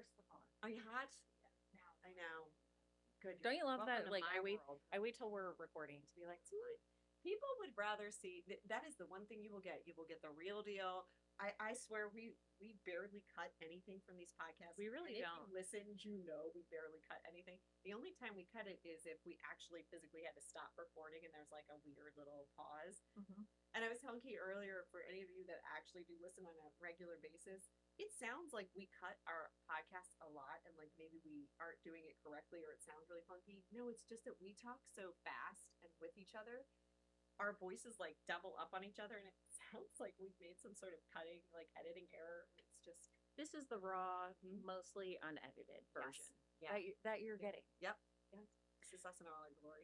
first of all. Oh, you had? Now I know. Good. Don't you love Welcome that? to Like my world. I wait till we're recording to be like, It's fine. People would rather see that is the one thing you will get. You will get the real deal. I swear we barely cut anything from these podcasts. We really and if don't. you listened, you know we barely cut anything. The only time we cut it is if we actually physically had to stop recording and there's like a weird little pause. Mm-hmm. And I was telling Kate earlier, for any of you that actually do listen on a regular basis, it sounds like we cut our podcast a lot and like maybe we aren't doing it correctly or it sounds really funky. No, it's just that we talk so fast and with each other. Our voices like double up on each other and it sounds like we've made some sort of cutting, like editing error. It's just. This is the raw, mostly unedited version that you're getting. Yep. Yeah. This is us in all our glory.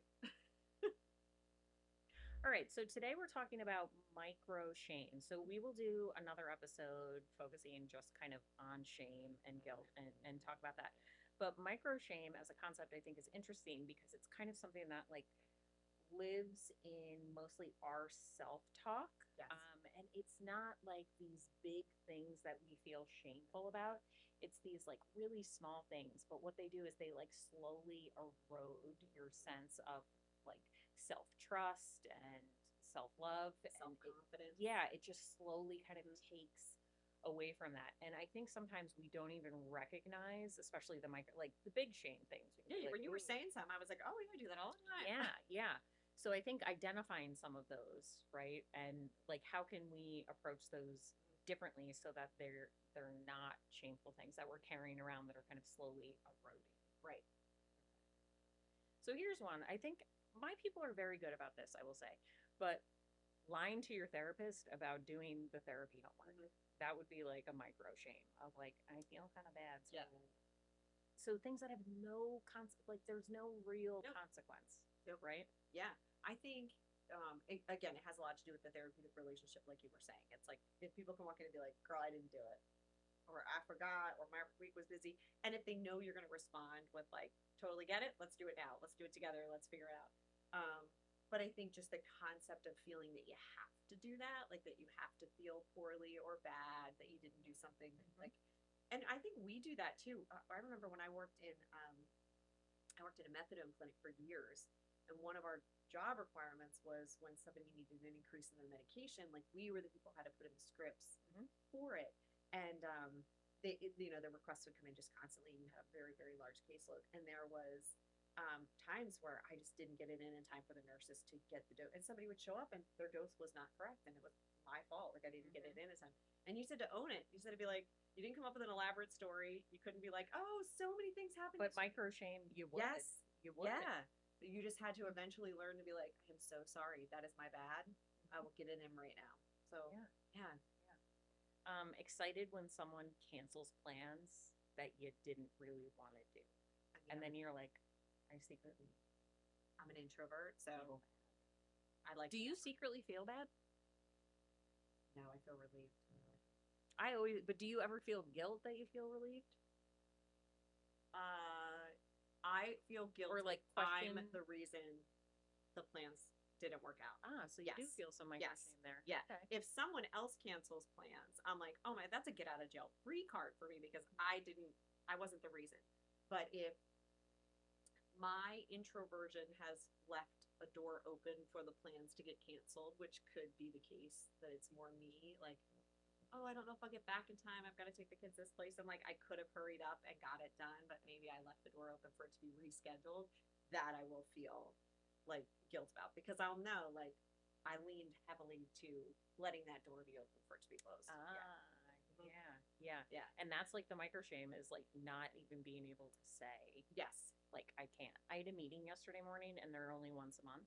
All right, so today we're talking about microshame. So we will do another episode focusing just kind of on shame and guilt and talk about that. But microshame as a concept I think is interesting because it's kind of something that like lives in mostly our self-talk. Yes. And it's not like these big things that we feel shameful about. It's these like really small things. But what they do is they like slowly erode your sense of like self-trust and self-love, self-confidence. It just slowly kind of takes away from that. And I think sometimes we don't even recognize, especially the like the big shame things. Yeah, like, when you were saying something, I was like, oh, I do that all the time. Yeah. So I think identifying some of those, right? And like how can we approach those differently so that they're not shameful things that we're carrying around that are kind of slowly eroding. Right. So here's one. I think my people are very good about this, I will say. But lying to your therapist about doing the therapy homework, that would be like a micro shame of like, I feel kind of bad. So, so things that have no like there's no real consequence, right? Yeah. I think, again, it has a lot to do with the therapeutic relationship, like you were saying. It's like if people can walk in and be like, girl, I didn't do it. Or I forgot, or my week was busy. And if they know you're going to respond with like, totally get it, let's do it now. Let's do it together. Let's figure it out. But I think just the concept of feeling that you have to do that, like that you have to feel poorly or bad, that you didn't do something like, and I think we do that too. I remember when I worked in a methadone clinic for years, and one of our job requirements was when somebody needed an increase in their medication, like we were the people who had to put in the scripts for it. And the requests would come in just constantly. You had a very, very large caseload. And there was times where I just didn't get it in time for the nurses to get the dose. And somebody would show up and their dose was not correct. And it was my fault. Like I didn't get it in time. And you said to own it. You said to be like, you didn't come up with an elaborate story. You couldn't be like, oh, so many things happened. But micro shame, you would. Yes. You would. Yeah. You just had to eventually learn to be like, I'm so sorry. That is my bad. I will get it in right now. So, yeah. Excited when someone cancels plans that you didn't really want to do. And then you're like, I'm an introvert, so I like. Do you secretly feel bad? No, I feel relieved. But do you ever feel guilt that you feel relieved? I feel guilt, or like I'm the reason the plans didn't work out. So you do feel some micro shame there. Yeah. Okay. If someone else cancels plans, I'm like, oh my, that's a get out of jail free card for me because I wasn't the reason. But if my introversion has left a door open for the plans to get canceled, which could be the case, that it's more me, like, oh, I don't know if I'll get back in time. I've got to take the kids this place. I'm like, I could have hurried up and got it done, but maybe I left the door open for it to be rescheduled. That I will feel like guilt about because I'll know like I leaned heavily to letting that door be open for it to be closed. Yeah. And that's like the micro shame is like not even being able to say yes. Like I can't. I had a meeting yesterday morning and they're only once a month,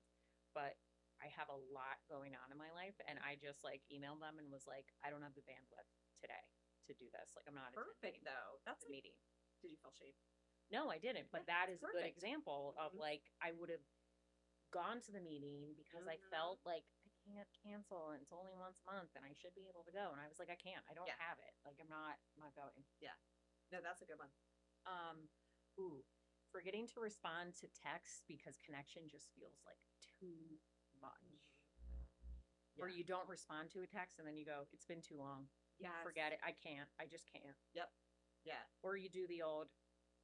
but I have a lot going on in my life and I just like emailed them and was like, I don't have the bandwidth today to do this. Like I'm not perfect though. That's a meeting. Did you feel shame? No, I didn't. But that is perfect. A good example of like I would have gone to the meeting because I felt like I can't cancel and it's only once a month and I should be able to go. And I was like, I can't. I don't have it. Like I'm not going. Yeah. No, that's a good one. Forgetting to respond to texts because connection just feels like too much. Or you don't respond to a text and then you go, it's been too long. Yeah. Forget it. I can't. I just can't. Yep. Yeah. Or you do the old,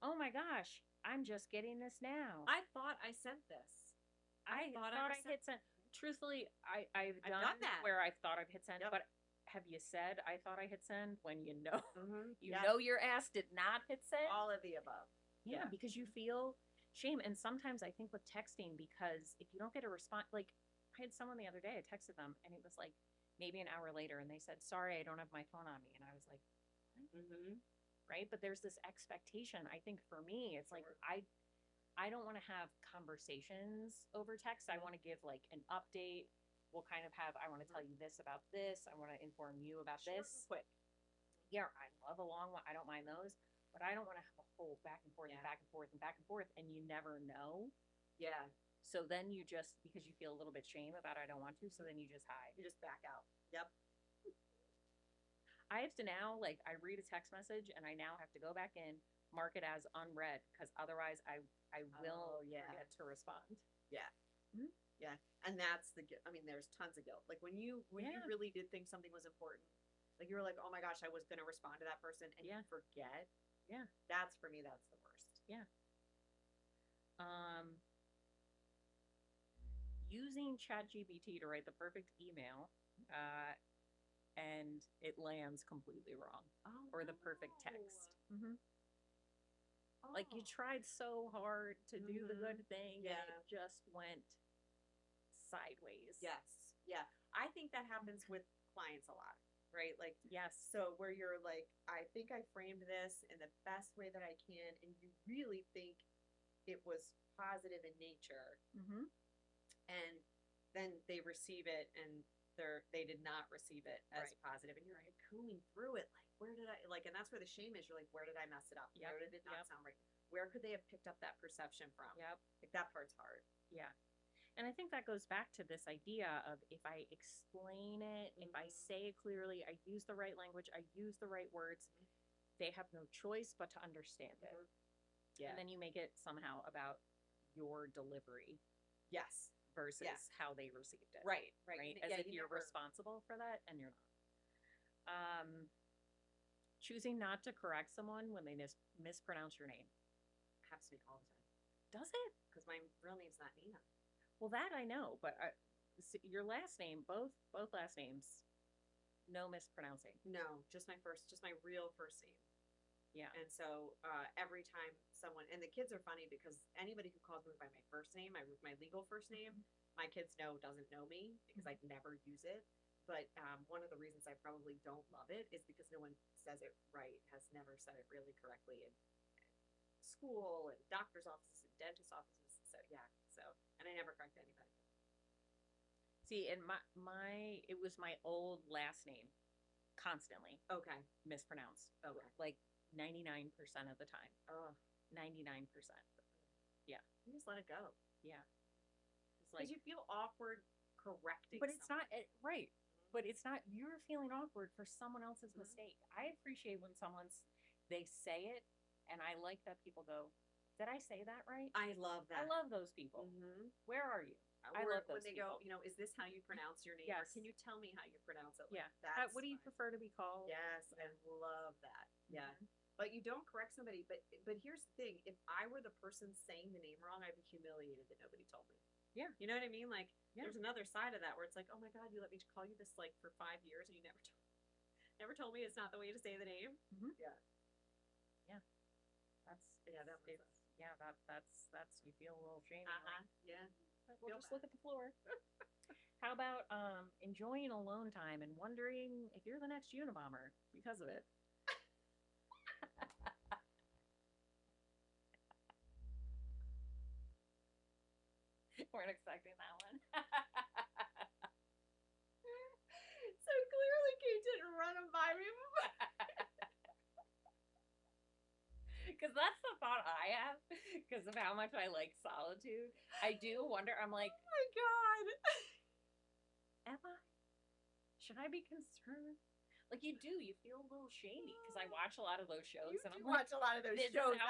oh my gosh, I'm just getting this now. I thought I sent this. I thought I hit send. Truthfully, I've done that. where I've thought I've hit send, Yep. but have you said I thought I hit send when you know you Yes. know your ass did not hit send? All of the above. Yeah, because you feel shame. And sometimes I think with texting, because if you don't get a response, like I had someone the other day, I texted them and it was like maybe an hour later and they said, sorry, I don't have my phone on me. And I was like, right? But there's this expectation. I think for me, it's like I don't want to have conversations over text. I want to give like an update. We'll kind of have, I want to tell you this about this. I want to inform you about Short this. and quick. Yeah, I love a long one. I don't mind those, but I don't want to have a whole back and forth and back and forth and back and forth, and you never know. Yeah. So then you just, because you feel a little bit shame about I don't want to, so then you just hide. You just back out. Yep. I have to now, like, I read a text message and I now have to go back in, mark it as unread, because otherwise I will forget to respond. Yeah. Mhm. Yeah. And that's the guilt. I mean, there's tons of guilt. Like when you really did think something was important, like you were like, oh my gosh, I was going to respond to that person and you forget. Yeah. That's for me, that's the worst. Yeah. Using ChatGPT to write the perfect email, and it lands completely wrong, or the perfect text. Like you tried so hard to do the good thing, and it just went sideways. Yes. Yeah. I think that happens with clients a lot, right? Like, yes. So where you're like, I think I framed this in the best way that I can, and you really think it was positive in nature, and then they receive it, and they did not receive it as positive, and you're like combing through it, like where did I like, and that's where the shame is. You're like, where did I mess it up? Where did it not sound right? Where could they have picked up that perception from? Like that part's hard. Yeah. And I think that goes back to this idea of if I explain it, if I say it clearly, I use the right language, I use the right words, they have no choice but to understand it. Yeah. And then you make it somehow about your delivery. Yes. Versus how they received it. Right. As if you're responsible for that, and you're not. Choosing not to correct someone when they mispronounce your name. Happens to me all the time. Does it? Because my real name's not Nina. Well, that I know, but your last name, both last names, no mispronouncing. No, just my real first name. Yeah. And so every time someone, and the kids are funny because anybody who calls me by my first name, my legal first name, my kids doesn't know me because I never use it. But one of the reasons I probably don't love it is because no one says it right, has never said it really correctly in school and doctor's offices and dentist offices. So yeah, and I never correct anybody. See, and it was my old last name, constantly. Okay. Mispronounced. Okay. Like 99% of the time. 99%. Yeah. You just let it go. Yeah. It's like, because you feel awkward correcting. But it's not right. But it's not, you're feeling awkward for someone else's mistake. I appreciate when they say it, and I like that people go, did I say that right? I love that. I love those people. Where are you? I love those when they people. go, is this how you pronounce your name? Yes. Or can you tell me how you pronounce it? Yeah. That's what do you prefer to be called? Yes, I love that. Yeah. But you don't correct somebody. But here's the thing. If I were the person saying the name wrong, I'd be humiliated that nobody told me. Yeah. You know what I mean? Like, there's another side of that where it's like, oh my God, you let me call you this like for 5 years and you never told me it's not the way to say the name. Yeah. Yeah. That's you feel a little shame. Yeah. We'll just look at the floor. How about enjoying alone time and wondering if you're the next Unabomber because of it? Weren't expecting that one. So clearly Kate didn't run them by me. Because that's the thought I have, because of how much I like solitude. I do wonder, I'm like, oh my God. Am I? Should I be concerned? Like you feel a little shady, because I watch a lot of those shows. And I'm watch a lot of those shows.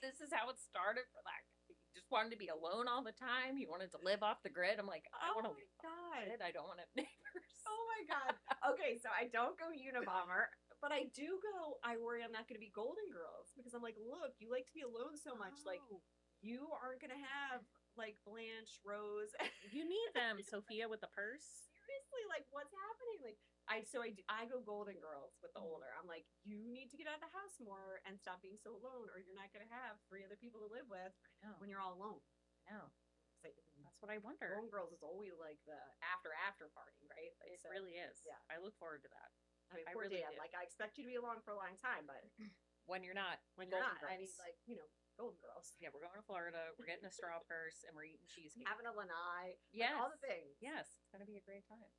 This is how it started for that guy. He just wanted to be alone all the time. He wanted to live off the grid. I'm like, I want to live off the grid. I don't want to have neighbors. Oh my God. Okay, so I don't go Unabomber. but I do go, I worry I'm not going to be Golden Girls because I'm like, look, you like to be alone so much. Like, Oh, you aren't going to have like Blanche, Rose. you need them, Sophia with the purse. Seriously, like, what's happening? Like, I go Golden Girls with the older. I'm like, you need to get out of the house more and stop being so alone, or you're not going to have 3 other people to live with I know. when you're all alone. I know. It's like, That's what I wonder. Golden Girls is always like the after party, right? Like, It really is. Yeah. I look forward to that. I mean, I poor really Dan. do. Like, I expect you to be along for a long time, but When you're not. when you're Golden not, I need Girls. like Golden Girls, Yeah, we're going to Florida. We're getting a straw purse and we're eating cheesecake. having a lanai, Yes. like, all the things. Yes, it's gonna be a great time.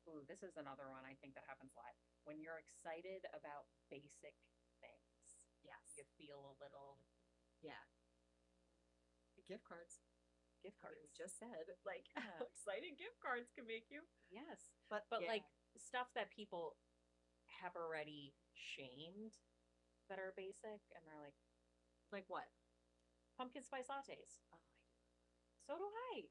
Ooh, this is another one I think that happens a lot. When you're excited about basic things, Yes. you feel a little Yeah. Gift cards. gift I mean, cards. we just said like Yeah. how exciting gift cards can make you. Yes, But but yeah. like stuff that people have already shamed that are basic, and they're like like what? pumpkin spice lattes. Oh, So do I.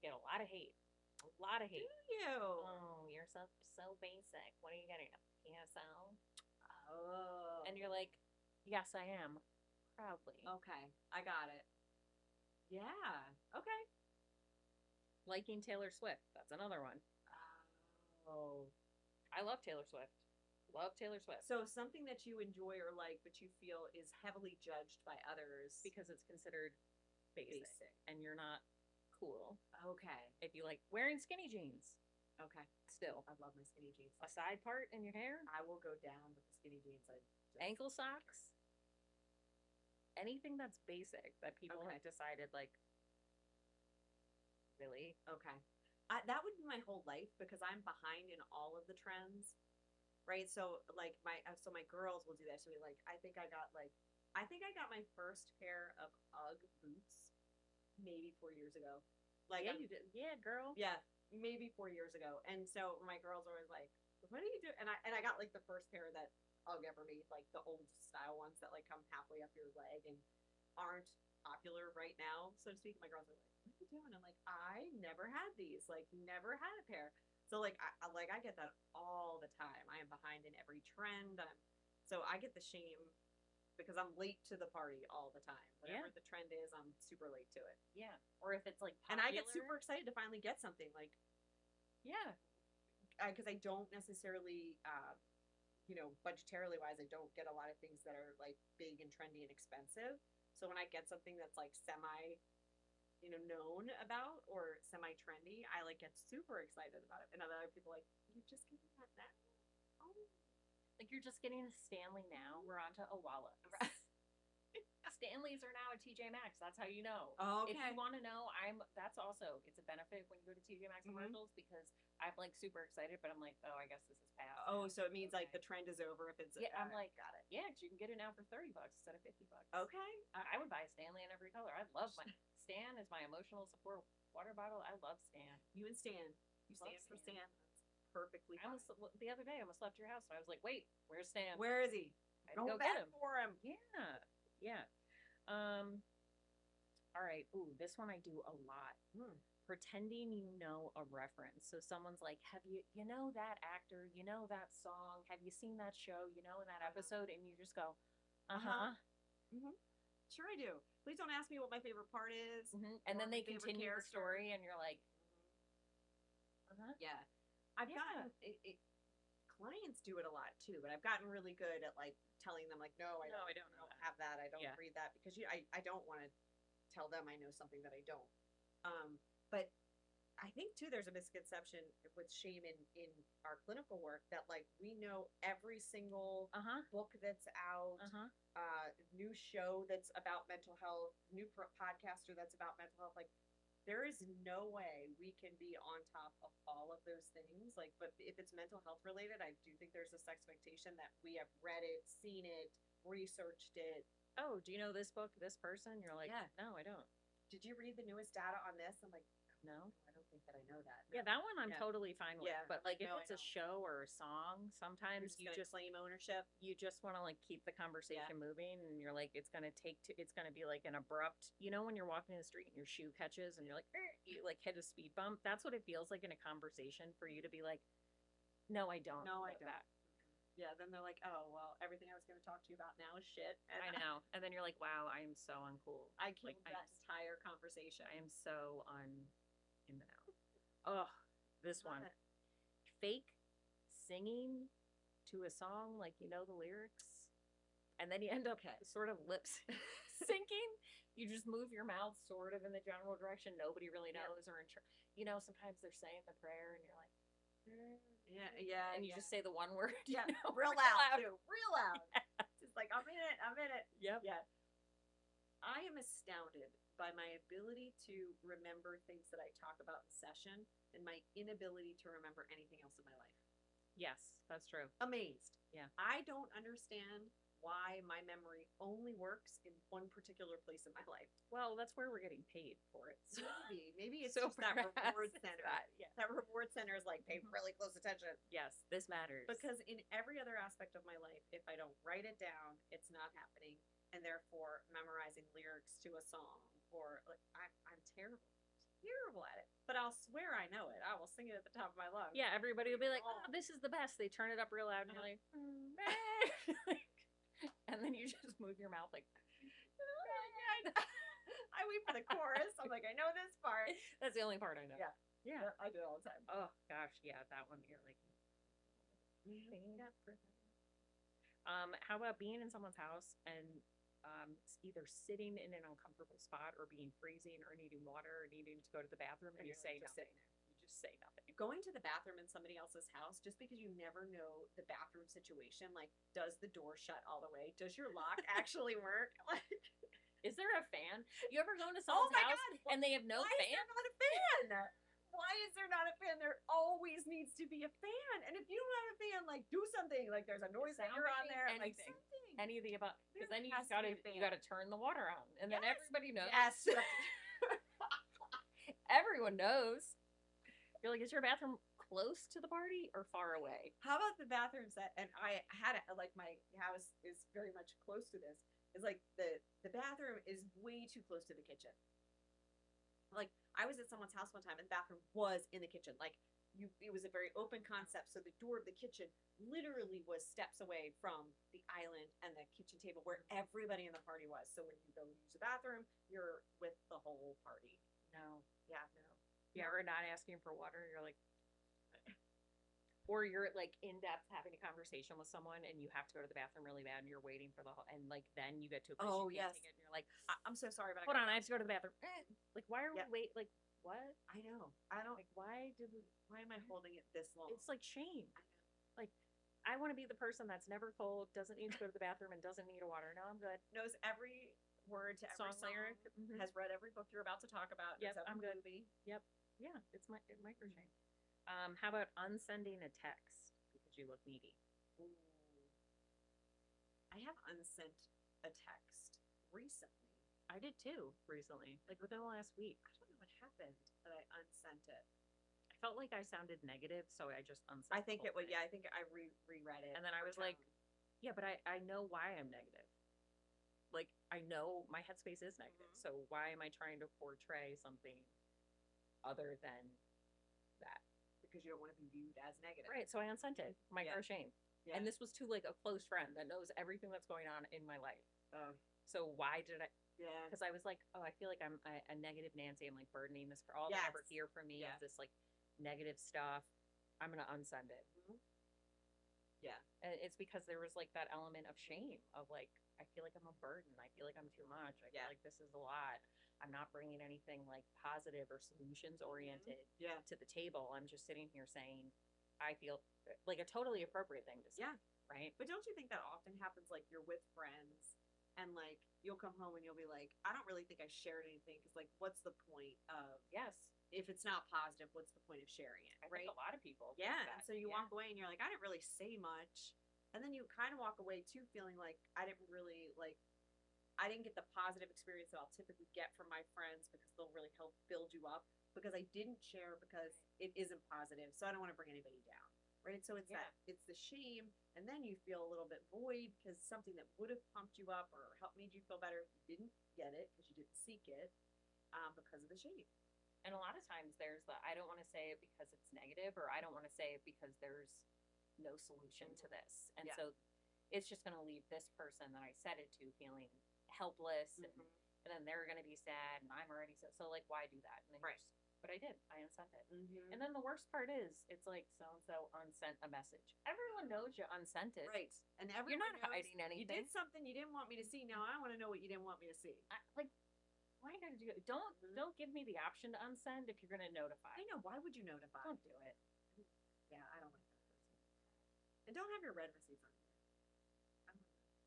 Get a lot of hate. A lot of hate. you. Oh, you're so basic. What are you getting? A PSL? Oh. And you're like, yes, I am. Proudly. Okay, I got it. Yeah. Okay. Liking Taylor Swift. That's another one. Oh. I love Taylor Swift. Love Taylor Swift. So something that you enjoy or like, but you feel is heavily judged by others Because it's considered basic, and you're not cool Okay. if you like wearing skinny jeans. Okay. Still, I love my skinny jeans. a side part in your hair, I will go down with the skinny jeans. ankle socks, anything that's basic that people Okay. have decided like, really? Okay. That would be my whole life because I'm behind in all of the trends, right? So like my girls will do that to me. Like I think I got my first pair of UGG boots maybe 4 years ago. Like Yeah, you did. Yeah, girl. yeah, maybe 4 years ago. And so my girls are always like, "What do you do?" And I got like the first pair that UGG ever made, like the old style ones that like come halfway up your leg and aren't popular right now, so to speak. My girls are like, "What are you doing?" I'm like, "I never had these. Like, never had a pair." So like I get that all the time. I am behind in every trend. So I get the shame because I'm late to the party all the time. Whatever Yeah. the trend is, I'm super late to it. Yeah. Or if it's like And I get popular- super excited to finally get something like Yeah. because I don't necessarily, budgetarily wise, I don't get a lot of things that are like big and trendy and expensive. So when I get something that's like semi, known about or semi trendy, I like get super excited about it. And other people like, you're just getting that now? Oh, Like you're just getting a Stanley now. We're on to Owala. Stanleys are now at TJ Maxx. That's how you know. If okay. you want to know, it's a benefit when you go to TJ Maxx commercials because I'm like super excited, but I'm like, oh, I guess this is past. Oh, so it means like Okay. the trend is over if it's. Yeah, I'm like, got it. yeah, 'cause you can get it now for $30 instead of $50. Okay. I would buy a Stanley in every color. I love my Stan is my emotional support water bottle. I love Stan. You and Stan. You Love stand for Stan. Stan. That's perfectly I fine. almost the other day I almost left your house and I was like, wait, where's Stan? Where is he? I had to Go go get back him. for him. Yeah, yeah. All right. Ooh, this one I do a lot. Pretending you know a reference. So someone's like, have you know that actor, you know that song, have you seen that show, you know that episode, and you just go, uh-huh. Sure I do. Please don't ask me what my favorite part is. And then Or they my favorite continue the character. story and you're like, uh-huh. Yeah. I've Yeah. gotten clients do it a lot too, but I've gotten really good at like telling them like, no, I No, don't, I don't know that. have that. I don't Yeah. read that because I don't want to tell them I know something that I don't. But I think too there's a misconception with shame in our clinical work that like we know every single Uh-huh. book that's out, Uh-huh. new show that's about mental health, new podcaster that's about mental health. Like there is no way we can be on top of all of those things. Like, but if it's mental health related, I do think there's this expectation that we have read it, seen it, researched it. Oh, do you know this book, this person? You're like, Yeah. no, I don't. Did you read the newest data on this? I'm like, No. I don't think that I know that. Yeah, that one I'm Yeah. totally fine with. Yeah. But like if No, I it's a don't. show or a song, You're sometimes just you gonna just claim ownership. want to like keep the conversation moving, and you're like it's gonna be like an abrupt, when you're walking in the street and your shoe catches and you're like you like hit a speed bump. That's what it feels like in a conversation for you to be like, no, I don't No, I know don't. that. Yeah, then they're like, oh, well, everything I was going to talk to you about now is shit. And I know. And then you're like, wow, I am so uncool. I Like, killed that entire conversation. I am so in the know. Oh, this one. Love it. Fake singing to a song, like you know the lyrics, and then you end up Okay. sort of lips syncing. You just move your mouth sort of in the general direction. Nobody really Yeah. knows, or you know, sometimes they're saying the prayer, and you're like, Yeah, and you just say the one word. Yeah, you know, real loud, too. Real loud. Yeah. Just like, I'm in it. I'm in it. Yep. Yeah. I am astounded by my ability to remember things that I talk about in session and my inability to remember anything else in my life. Yes, that's true. Amazed. Yeah. I don't understand why my memory only works in one particular place in my life. Well, that's where we're getting paid for it. So. Maybe it's So just that reward perhaps center. yeah. That reward center is like, pay really close attention. Yes, this matters. Because in every other aspect of my life, if I don't write it down, it's not happening. And therefore, memorizing lyrics to a song or like I'm terrible at it. But I'll swear I know it. I will sing it at the top of my lungs. Yeah, everybody will be like, "Oh, this is the best." They turn it up real loud, and you're like, and then you just move your mouth like. I wait for the chorus. I'm like, I know this part. That's the only part I know. Yeah. Yeah. I do it all the time. Oh gosh, yeah, that one you're like. How about being in someone's house and either sitting in an uncomfortable spot or being freezing or needing water or needing to go to the bathroom and you say nothing. You just say nothing. Going to the bathroom in somebody else's house, just because you never know the bathroom situation, like, does the door shut all the way? Does your lock actually work? Like, is there a fan? You ever go into someone's house and they have no fan? Why is there not a fan? Why is there not a fan? There always needs to be a fan. And if you don't have a fan, like, do something. Like, there's a noise maker on there. Like, Anything. something. Any of the above. Because then you has just to be a you fan. gotta turn the water on. And then Yes. everybody knows. Yes. Everyone knows. You're like, is your bathroom close to the party or far away? How about the bathrooms that, and I had it, like, my house is very much close to this, is like the bathroom is way too close to the kitchen. Like, I was at someone's house one time and the bathroom was in the kitchen. Like, it was a very open concept. So the door of the kitchen literally was steps away from the island and the kitchen table where everybody in the party was. So when you go use the bathroom, you're with the whole party. No. Yeah. No. Yeah, or not asking for water. You're like, or you're like in depth having a conversation with someone and you have to go to the bathroom really bad and you're waiting for the whole, and like then you get to a place you can't take it and you're like, I'm so sorry, but hold on, I have to go to the bathroom. Like, why are we like what? I know. I don't like why am I holding it this long? It's like shame. I know. Like, I want to be the person that's never cold, doesn't need to go to the bathroom, and doesn't need a water. No, I'm good. Knows every word to every song lyric. Mm-hmm. Has read every book you're about to talk about. Yep, I'm good. Movie. Yep. Yeah, it's Microshame. How about unsending a text because you look needy? Ooh. I have unsent a text recently. I did too recently, like within the last week. I don't know what happened that I unsent it. I felt like I sounded negative, so I just unsent. I think it was. Yeah, I think I reread it, and then I was like, yeah, but I know why I'm negative. Like, I know my headspace is negative, so why am I trying to portray something other than that? Because you don't want to be viewed as negative. Right, so I unsent it. Microshame. Yeah. And this was to like a close friend that knows everything that's going on in my life. So why did I? Yeah. Because I was like, oh, I feel like I'm a negative Nancy. I'm like burdening this. All they ever hear from me is this like negative stuff. I'm gonna unsend it. Mm-hmm. Yeah. And it's because there was like that element of shame of like, I feel like I'm a burden. I feel like I'm too much. I feel like this is a lot. I'm not bringing anything like positive or solutions oriented to the table. I'm just sitting here saying, I feel like a totally appropriate thing to say. Yeah. Right. But don't you think that often happens? Like, you're with friends and like you'll come home and you'll be like, I don't really think I shared anything because like, what's the point of if it's not positive? What's the point of sharing it? I think a lot of people. Yeah. And so you walk away and you're like, I didn't really say much, and then you kind of walk away too feeling like I didn't get the positive experience that I'll typically get from my friends because they'll really help build you up, because I didn't share because it isn't positive, so I don't want to bring anybody down. Right. So it's it's the shame, and then you feel a little bit void because something that would have pumped you up or helped made you feel better, you didn't get it because you didn't seek it, because of the shame. And a lot of times there's the, I don't want to say it because it's negative, or I don't want to say it because there's no solution to this. And Yeah. so it's just going to leave this person that I said it to feeling helpless, and then they're going to be sad, and I'm already sad. So, like, why do that? And then Right. but I did. I unsent it. Mm-hmm. And then the worst part is, it's like so-and-so unsent a message. Everyone knows you unsent it. Right. And You're everyone not knows hiding anything. you did something you didn't want me to see. Now I want to know what you didn't want me to see. Like, why gotta do it? Don't give me the option to unsend if you're gonna notify. I know. Why would you notify? Don't do it. Yeah, I don't like that person. And don't have your red receipts on there.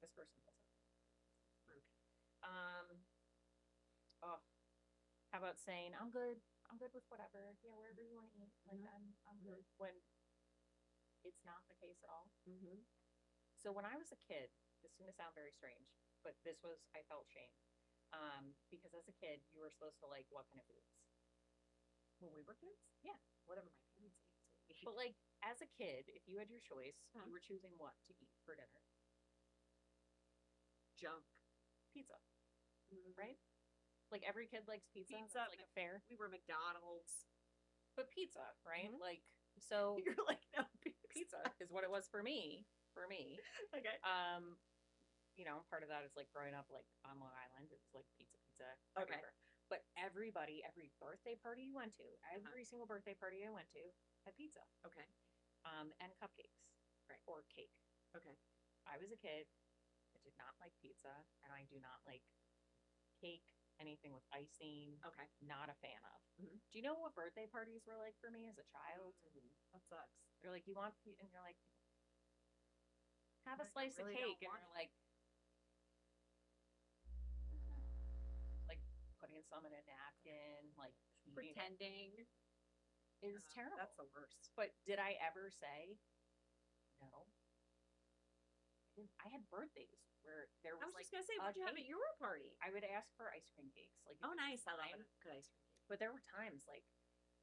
This person does it. Okay. Oh, how about saying I'm good? I'm good with whatever. Yeah, wherever you want to eat. Like I'm good. When it's not the case at all. Mm-hmm. So when I was a kid, this is gonna sound very strange, but I felt shame. Because as a kid, you were supposed to like what kind of foods? When we were kids? Yeah. Whatever my parents ate. But like as a kid, if you had your choice, you were choosing what to eat for dinner. Junk. Pizza. Right? Like every kid likes pizza. Pizza. That's like a fair. We were McDonald's. But pizza, right? Like, so You're like, no, pizza is what it was for me. Okay. You know, part of that is like growing up like on Long Island. It was like pizza Okay. everywhere. But every birthday party you went to, every single birthday party I went to had pizza. Okay. And cupcakes. Right. Or cake. Okay. I was a kid. I did not like pizza, and I do not like cake, anything with icing. Okay. Not a fan of. Mm-hmm. Do you know what birthday parties were like for me as a child? That sucks. They're like, you want, and you're like, have a slice of cake, and you're like putting some in a napkin, like pretending. It is terrible. That's the worst. But did I ever say no? I had birthdays where there was, I was just gonna say, what'd you have at your party? I would ask for ice cream cakes. Like, oh, nice. I love it. Good ice cream cake. But there were times, like,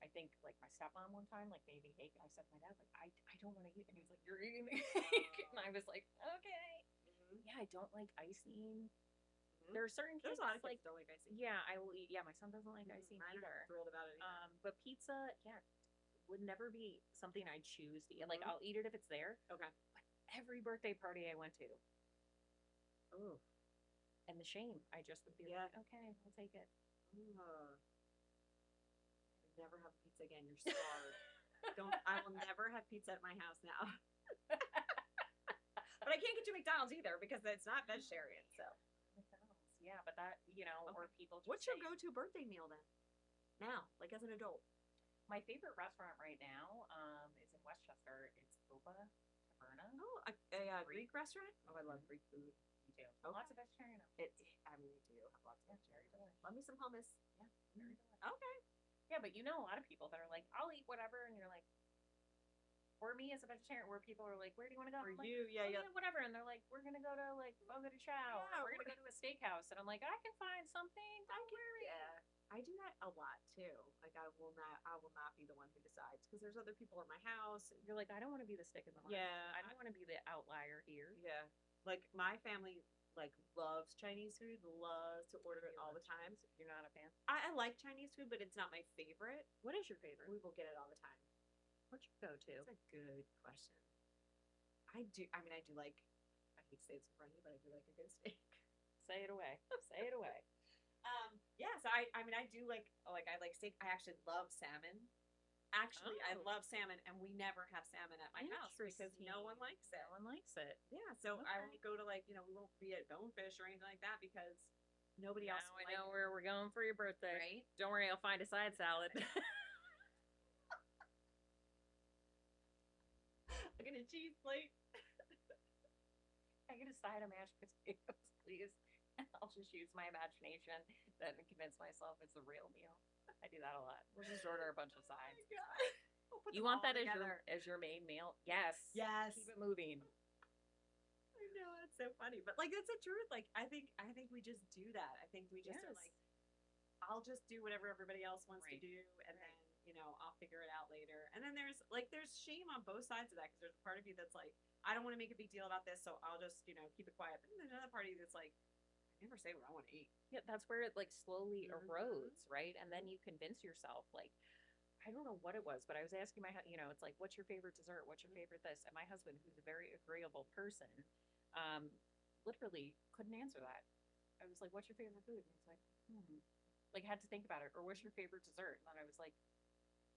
I think, like, my stepmom one time, like, made me cake, and I said to my dad, like, I don't want to eat. And he was like, you're eating the cake. And I was like, okay. Yeah, I don't like icing. There are certain kids There's a lot of like, kids don't like icing. Yeah, I will eat. Yeah, my son doesn't like icing I'm either. not thrilled about it either. But pizza, yeah, would never be something I'd choose to eat. Like, I'll eat it if it's there. Okay. But every birthday party I went to, oh, and the shame, I just would be like, okay, I'll take it. Never have pizza again. You're scarred. I will never have pizza at my house now. But I can't get you McDonald's either because it's not vegetarian. So McDonald's, yeah, but that, you know, or people. Just what's your go-to birthday meal then? Now, like as an adult. My favorite restaurant right now is in Westchester. It's Boba Taverna. Oh, a Greek restaurant? Oh, I love Greek food. Me too. Okay. Lots of vegetarian. I mean, we do have lots of vegetarian. Love me some hummus. Yeah, very delicious. Okay. Yeah, but you know a lot of people that are like, I'll eat whatever, and you're like, or me as a vegetarian, where people are like, where do you want to go? For I'm like, you, yeah, whatever, and they're like, we're gonna go to like Fogo de Chao, or we're gonna go to a steakhouse, and I'm like, I can find something. Don't worry. Yeah, I do that a lot too. Like I will not be the one who decides because there's other people at my house. You're like, I don't want to be the stick in the mud. Yeah, I don't want to be the outlier here. Yeah, like my family like loves Chinese food, loves to order it all the time. You're not a fan? I like Chinese food, but it's not my favorite. What is your favorite? We will get it all the time. What's your go-to? That's a good question. I do like, I hate to say it's in front of you, but I do like a good steak. Say it away. Say it away. Yeah, so I do like I like steak. I actually love salmon. Actually, I love salmon, and we never have salmon at my house because no one likes it. No one likes it. Yeah, so I won't go to like, we won't be at Bonefish or anything like that because nobody else. Now I know where we're going for your birthday. Right? Don't worry, I'll find a side salad. I get a cheese plate. I get a side of mashed potatoes, please. I'll just use my imagination then and convince myself it's a real meal. I do that a lot. We'll just order a bunch of sides. Oh my God. We'll you want that as your main meal? Yes. Yes. Keep it moving. I know, it's so funny. But like that's the truth. Like I think we just do that. I think we just are like, I'll just do whatever everybody else wants to do, and then I'll figure it out later. And then there's shame on both sides of that because there's a part of you that's like, I don't want to make a big deal about this, so I'll just keep it quiet. But then there's another party that's like, I never say what I want to eat. Yeah, that's where it like slowly erodes, right? And then you convince yourself like, I don't know what it was, but I was asking it's like, what's your favorite dessert? What's your favorite this? And my husband, who's a very agreeable person, um, literally couldn't answer that. I was like, what's your favorite food? And he's like, like had to think about it. Or what's your favorite dessert? And then I was like,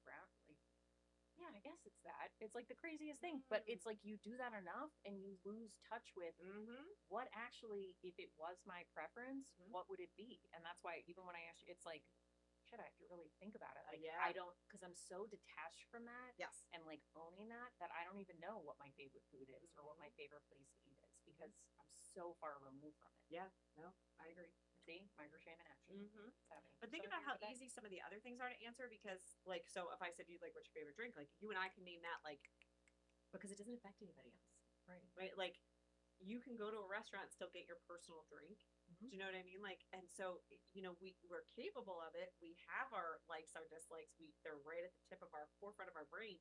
broccoli. Yeah, I guess it's that. It's like the craziest thing, but it's like you do that enough and you lose touch with what actually, if it was my preference, what would it be? And that's why even when I asked you, it's like, shit, I have to really think about it. Like, I don't, because I'm so detached from that Yes. and like owning that I don't even know what my favorite food is or what my favorite place to eat is because I'm so far removed from it. Yeah, no, I agree. See, microshame in action. But think about how easy some of the other things are to answer because, like, so if I said you like, what's your favorite drink? Like, you and I can name that, like, because it doesn't affect anybody else, Right. right? Like, you can go to a restaurant and still get your personal drink. Do you know what I mean? Like, and so we're capable of it. We have our likes, our dislikes. They're right at the tip of our forefront of our brain.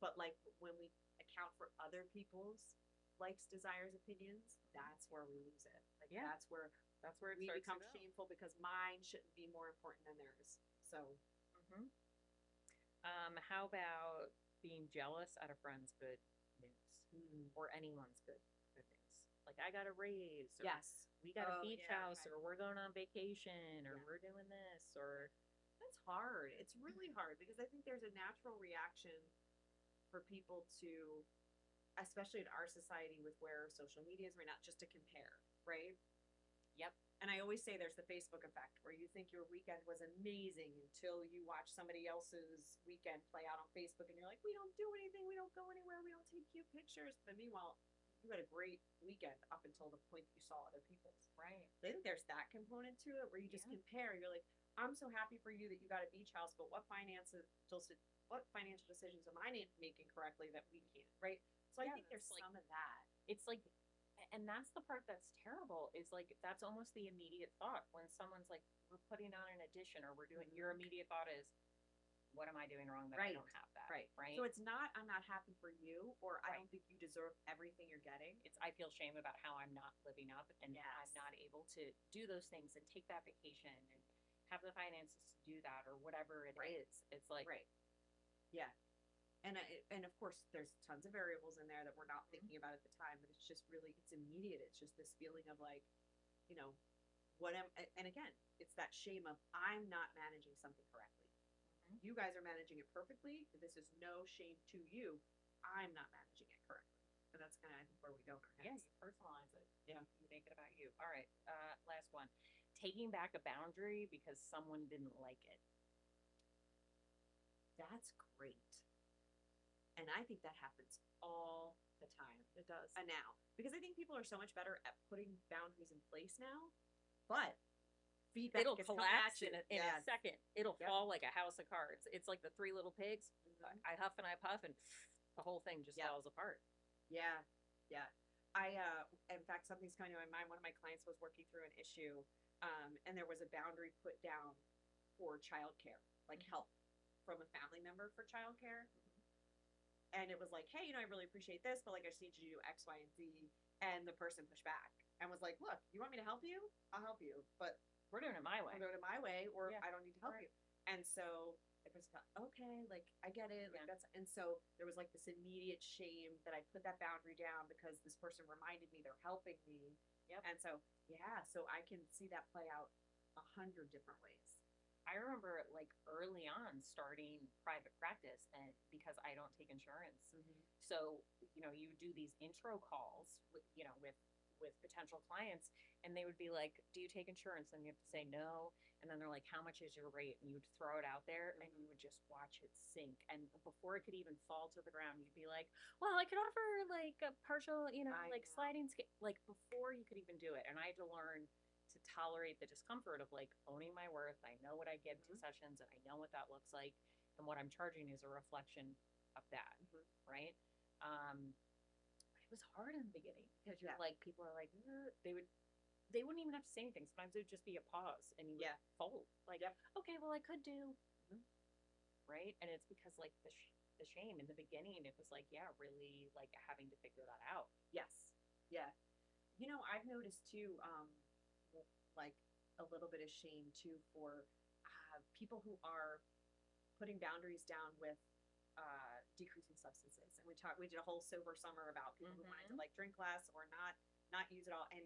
But like when we account for other people's likes, desires, opinions, that's where we lose it. Like that's where it we starts become to go. shameful because mine shouldn't be more important than theirs. So, how about being jealous at a friend's good news or anyone's good news? Like I got a raise, or yes, we got a beach house, or we're going on vacation, or we're doing this, or that's hard. It's really hard because I think there's a natural reaction for people to, especially in our society with where social media is right now, just to compare, right? Yep. And I always say there's the Facebook effect where you think your weekend was amazing until you watch somebody else's weekend play out on Facebook and you're like, we don't do anything, we don't go anywhere, we don't take cute pictures. But meanwhile, you had a great weekend up until the point that you saw other people's. Right. So I think there's that component to it where you just compare. You're like, I'm so happy for you that you got a beach house, but what financial decisions am I making correctly that we can't, right? So I think there's some of that. It's like, and that's the part that's terrible is like, that's almost the immediate thought when someone's like, we're putting on an addition or we're doing, your immediate thought is, what am I doing wrong that I don't have that? Right. Right. So it's not, I'm not happy for you, or I don't think you deserve everything you're getting. It's, I feel shame about how I'm not living up and I'm not able to do those things and take that vacation and have the finances to do that or whatever it is. It's like, yeah. And of course, there's tons of variables in there that we're not thinking about at the time, but it's just really, it's immediate. It's just this feeling of like, and again, it's that shame of I'm not managing something correctly. You guys are managing it perfectly. This is no shame to you. I'm not managing it correctly. And that's kind of, I think, where we go in our heads. Yes, personalize it. Yeah. You make it about you. All right. Last one. Taking back a boundary because someone didn't like it. That's great. And I think that happens all the time. It does. And now, because I think people are so much better at putting boundaries in place now, but feedback it'll collapse in a second. It'll fall like a house of cards. It's like the Three Little Pigs. I huff and I puff and the whole thing just falls apart. Yeah. In fact, something's coming to my mind. One of my clients was working through an issue, and there was a boundary put down for childcare, like help from a family member for childcare. And it was like, hey, I really appreciate this, but like, I just need you to do X, Y, and Z. And the person pushed back and was like, look, you want me to help you? I'll help you, but we're doing it my way. I'm doing it my way, or I don't need to help you. And so it was okay, like I get it, like that's. And so there was like this immediate shame that I put that boundary down because this person reminded me they're helping me. And so so I can see that play out 100 different ways. I remember like early on starting private practice and because I don't take insurance. So, you do these intro calls with potential clients and they would be like, do you take insurance? And you have to say no. And then they're like, how much is your rate? And you would throw it out there and you would just watch it sink. And before it could even fall to the ground, you'd be like, well, I could offer like a partial, like sliding scale, like before you could even do it. And I had to learn to tolerate the discomfort of like owning my worth. I know what I give to sessions and I know what that looks like. And what I'm charging is a reflection of that. Right. It was hard in the beginning because you're like, people are like, they wouldn't even have to say anything. Sometimes it would just be a pause and you would fold like, okay, well I could do. Right. And it's because like the shame in the beginning, it was like, really like having to figure that out. Yes. Yeah. I've noticed too, like a little bit of shame too for people who are putting boundaries down with decreasing substances. And we did a whole sober summer about people who wanted to like drink less or not use it all. And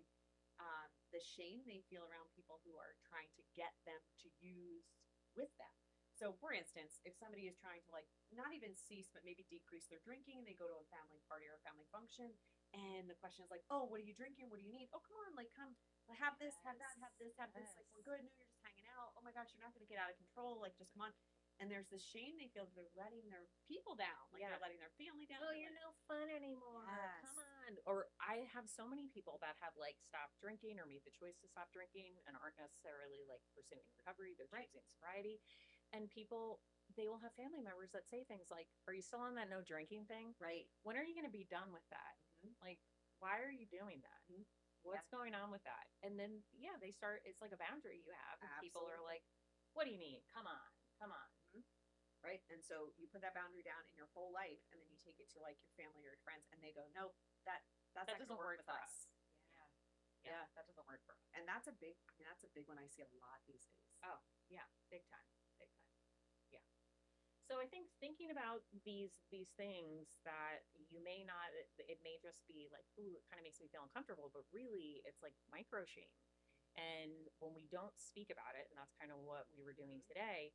the shame they feel around people who are trying to get them to use with them. So, for instance, if somebody is trying to like not even cease, but maybe decrease their drinking, they go to a family party or a family function, and the question is like, "Oh, what are you drinking? What do you need? Oh, come on, like come have this, have that, have this, have this. Like we're good. No, you're just hanging out. Oh my gosh, you're not going to get out of control. Like just come on." And there's this shame they feel that they're letting their people down, like they're letting their family down. Oh, They're you're like, no fun anymore. Yes. Come on. Or I have so many people that have like stopped drinking or made the choice to stop drinking and aren't necessarily like pursuing recovery. They're choosing sobriety. And people, they will have family members that say things like, "Are you still on that no drinking thing? right. When are you going to be done with that? Like, why are you doing that? What's going on with that?" And then, yeah, they start, it's like a boundary you have. And people are like, "What do you mean? Come on, come on." Right. And so you put that boundary down in your whole life, and then you take it to like your family or your friends, and they go, "Nope, that doesn't work with for us." us. Yeah, that doesn't work for us. And that's a big. I mean, that's a big one I see a lot these days. Oh, yeah, big time, big time. Yeah. So I think thinking about these things that you may not, it may just be like, ooh, it kind of makes me feel uncomfortable, but really it's like micro shame. And when we don't speak about it, and that's kind of what we were doing today,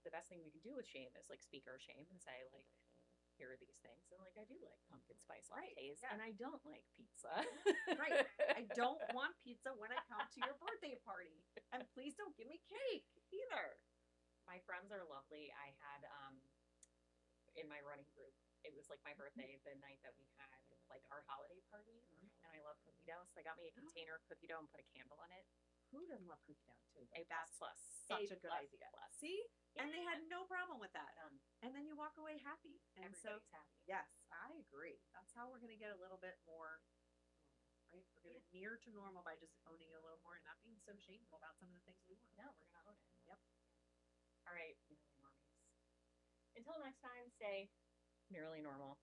the best thing we can do with shame is like speak our shame and say like, here are these things, and like I do like pumpkin spice lattes, and I don't like pizza. Right. I don't want pizza when I come to your birthday party, and please don't give me cake either. My friends are lovely. I had in my running group, it was like my birthday the night that we had like our holiday party, and I love cookie dough, so they got me a container of cookie dough and put a candle in it. Who doesn't love cookie dough too? A plus. Such a good idea. See? Yeah. And they had no problem with that. And then you walk away happy. And everybody's happy. Yes, I agree. That's how we're going to get a little bit more normal, right? We're going to near to normal by just owning it a little more and not being so shameful about some of the things we want. No, we're going to own it. Yep. All right, nearly normies. Until next time, stay nearly normal.